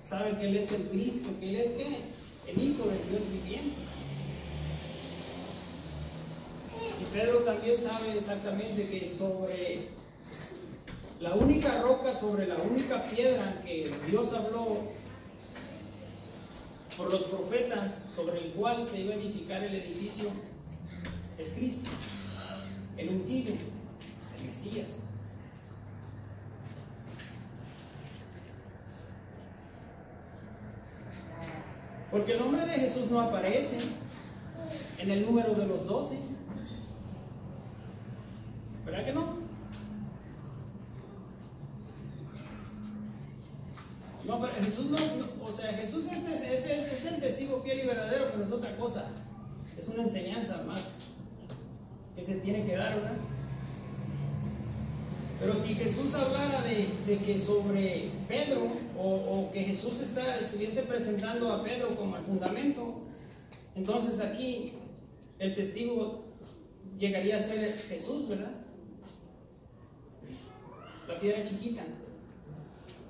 sabe que Él es el Cristo, que Él es ¿qué? El Hijo de Dios viviente. Y Pedro también sabe exactamente que sobre la única roca, sobre la única piedra que Dios habló por los profetas, sobre el cual se iba a edificar el edificio, es Cristo, el ungido, el Mesías. Porque el nombre de Jesús no aparece en el número de los 12. ¿Verdad que no? No, pero Jesús no, o sea, Jesús es el testigo fiel y verdadero, pero es otra cosa. Es una enseñanza más que se tiene que dar, ¿verdad? Pero si Jesús hablara de que sobre Pedro, o que Jesús estuviese presentando a Pedro como el fundamento, entonces aquí el testigo llegaría a ser Jesús, ¿verdad? La piedra chiquita.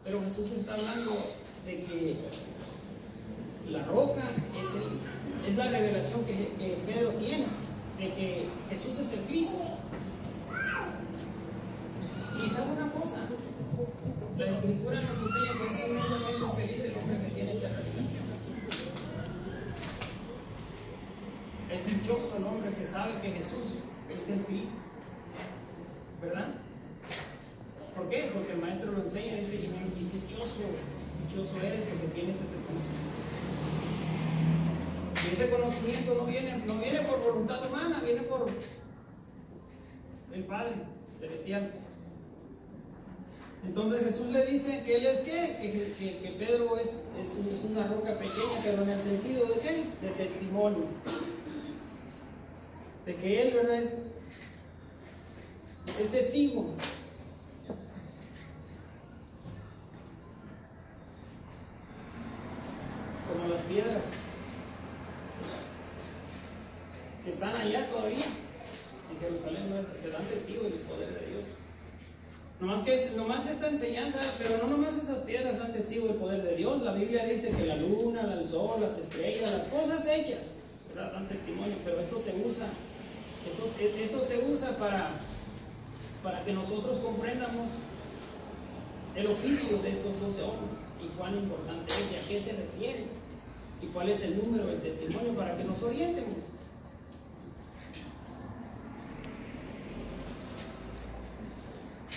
Pero Jesús está hablando de que la roca es la revelación que Pedro tiene, de que Jesús es el Cristo. Y sabe una cosa, la Escritura nos enseña que es inmensamente feliz el hombre que tiene esa revelación. Es dichoso el hombre que sabe que Jesús es el Cristo, ¿verdad? ¿Por qué? Porque el maestro lo enseña, dice, y dichoso eres porque tienes ese conocimiento. Y ese conocimiento no viene por voluntad humana, viene por el Padre Celestial. Entonces Jesús le dice que él es ¿qué? Que Pedro es una roca pequeña, pero en el sentido de ¿qué? De testimonio. De que él, ¿verdad? Es testigo. Como las piedras que están allá todavía en Jerusalén, que dan testigo del poder de Dios. Nomás esta enseñanza, pero no nomás esas piedras dan testigo del poder de Dios. La Biblia dice que la luna, el sol, las estrellas, las cosas hechas, ¿verdad? Dan testimonio, pero esto se usa para que nosotros comprendamos el oficio de estos 12 hombres y cuán importante es y a qué se refiere y cuál es el número del testimonio para que nos orientemos.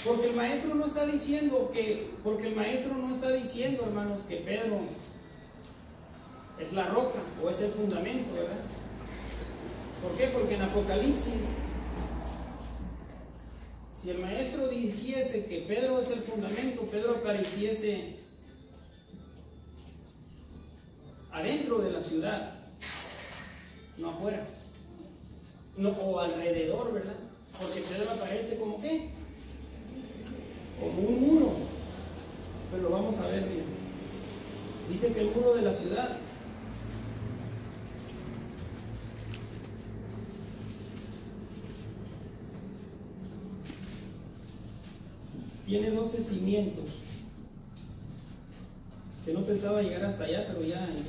Porque el maestro no está diciendo, hermanos, que Pedro es la roca o es el fundamento, ¿verdad? ¿Por qué? Porque en Apocalipsis, si el maestro dijese que Pedro es el fundamento, Pedro apareciese adentro de la ciudad, no afuera, no, o alrededor, ¿verdad? Porque Pedro aparece como ¿qué? Como un muro. Pero lo vamos a ver bien. Dice que el muro de la ciudad Tiene 12 cimientos. Que no pensaba llegar hasta allá, pero ya ¿Dónde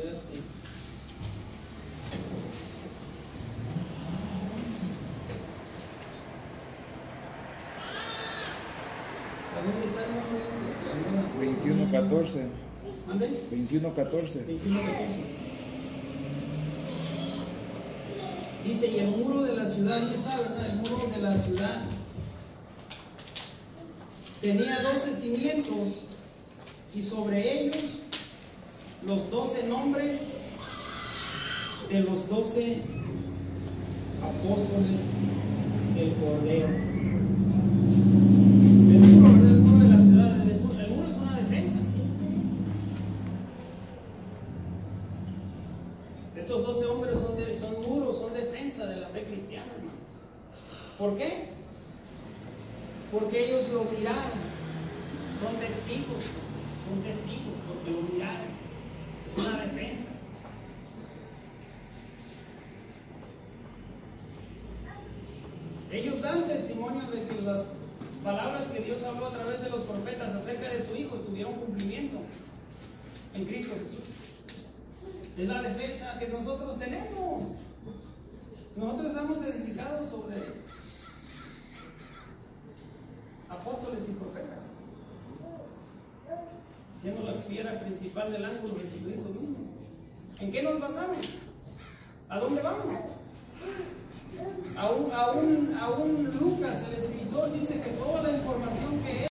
está el número? 21:14. ¿Mande? 21:14. 21:14. Dice, y el muro de la ciudad, ahí está, ¿verdad? El muro de la ciudad tenía 12 cimientos y sobre ellos los 12 nombres de los 12 apóstoles del Cordero. El muro de la ciudad, el muro es una defensa. Estos 12 hombres son muros, son defensa de la fe cristiana, hermano. ¿Por qué? Porque ellos lo miraron, son testigos, porque lo miraron. Es una defensa. Ellos dan testimonio de que las palabras que Dios habló a través de los profetas acerca de su Hijo tuvieron cumplimiento en Cristo Jesús. Es la defensa que nosotros tenemos. Nosotros estamos edificados sobre apóstoles y profetas, siendo la piedra principal del ángulo Jesucristo mismo. ¿En qué nos basamos? ¿A dónde vamos? Aún Lucas, el escritor, dice que toda la información que